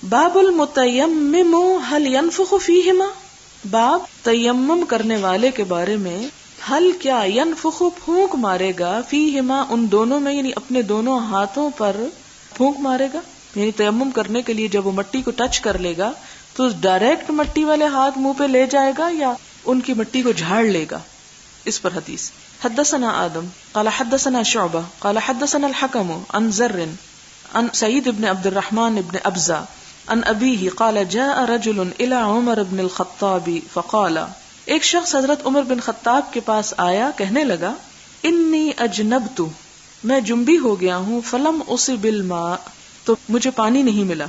باب المتیمم هل ينفخ فیہما، باب تیمم کرنے والے کے بارے میں، ہل کیا ینفخ پھونک مارے گا، فیہما ان دونوں میں، یعنی اپنے دونوں ہاتھوں پر پھونک مارے گا، یعنی تیمم کرنے کے لیے جب وہ مٹی کو ٹچ کر لے گا تو ڈائریکٹ مٹی والے ہاتھ منہ پہ لے جائے گا یا ان کی مٹی کو جھاڑ لے گا. اس پر حدیث. حدثنا آدم قال حدثنا شعبہ قال حدثنا الحکم عن زر عن سعید بن عبد الرحمن بن ابزہ عن ابیہ قال جاء رجل الى عمر بن الخطاب فقال، ایک شخص حضرت عمر بن خطاب کے پاس آیا، کہنے لگا انی اجنبت، میں جنبی ہو گیا ہوں، فلم اصب الماء، تو مجھے پانی نہیں ملا،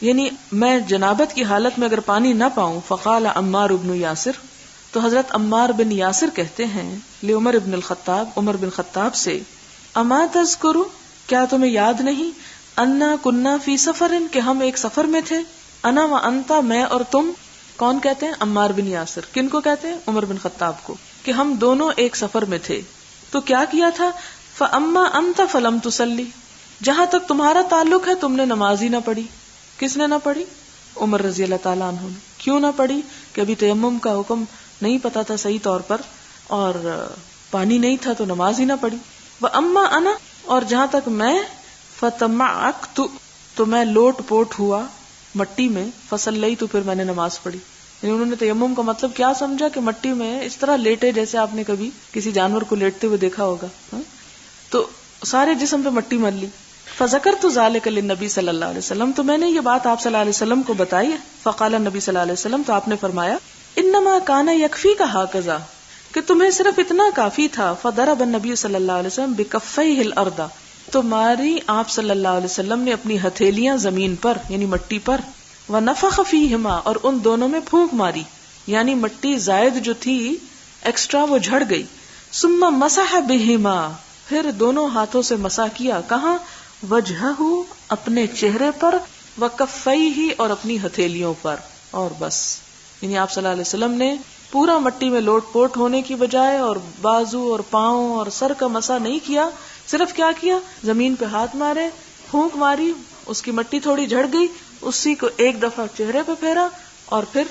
یعنی میں جنابت کی حالت میں اگر پانی نہ پاؤں. فقال عمار بن یاسر، تو حضرت عمار بن یاسر کہتے ہیں لعمر بن الخطاب، عمر بن خطاب سے، اما تذکر، کیا تمہیں یاد نہیں، انا کننا فی سفر، کہ ہم ایک سفر میں تھے، انا و انتا، میں اور تم. کون کہتے ہیں؟ عمار بن یاسر. کن کو کہتے ہیں؟ عمر بن خطاب کو، کہ ہم دونوں ایک سفر میں تھے. تو کیا کیا تھا؟ فاما انت فلم تصلی، جہاں تک تمہارا تعلق ہے تم نے نماز ہی نہ پڑھی. کس نے نہ پڑھی؟ عمر رضی اللہ تعالیٰ عنہ نے. کیوں نہ پڑھی؟ کہ ابھی تیمم کا حکم نہیں پتا تھا صحیح طور پر، اور پانی نہیں تھا تو نماز ہی نہ پڑھی. واما انا، اور جہاں تک میں، فتمعکت، تو میں لوٹ پوٹ ہوا مٹی میں، فصلیت، تو پھر میں نے نماز پڑھی. یعنی انہوں نے تیمم کا مطلب کیا سمجھا کہ مٹی میں اس طرح لیٹے جیسے آپ نے کبھی کسی جانور کو لیٹتے ہوئے دیکھا ہوگا، تو سارے جسم پہ مٹی مل لی. فذکرت ذلک للنبی صلی اللہ علیہ وسلم، تو میں نے یہ بات آپ صلی اللہ علیہ وسلم کو بتائی. فقال نبی صلی اللہ علیہ وسلم، تو آپ نے فرمایا انما کان یکفیک ھکذا، کہ تمہیں صرف اتنا کافی تھا. فضرب النبی صلی اللہ علیہ وسلم بکفیہ الارض، تو ماری آپ صلی اللہ علیہ وسلم نے اپنی ہتھیلیاں زمین پر، یعنی مٹی پر. ونفخ فیہما، اور ان دونوں میں پھونک ماری، یعنی مٹی زائد جو تھی ایکسٹرا وہ جھڑ گئی. ثم مسح بہما، پھر دونوں ہاتھوں سے مسح کیا. کہاں؟ وجہہ، اپنے چہرے پر، وکفیہ، اور اپنی ہتھیلیوں پر. اور بس، یعنی آپ صلی اللہ علیہ وسلم نے پورا مٹی میں لوٹ پوٹ ہونے کی بجائے اور بازو اور پاؤں اور سر کا مسح نہیں کیا، صرف کیا کیا؟ زمین پہ ہاتھ مارے، پھونک ماری، اس کی مٹی تھوڑی جھڑ گئی، اسی کو ایک دفعہ چہرے پہ پھیرا اور پھر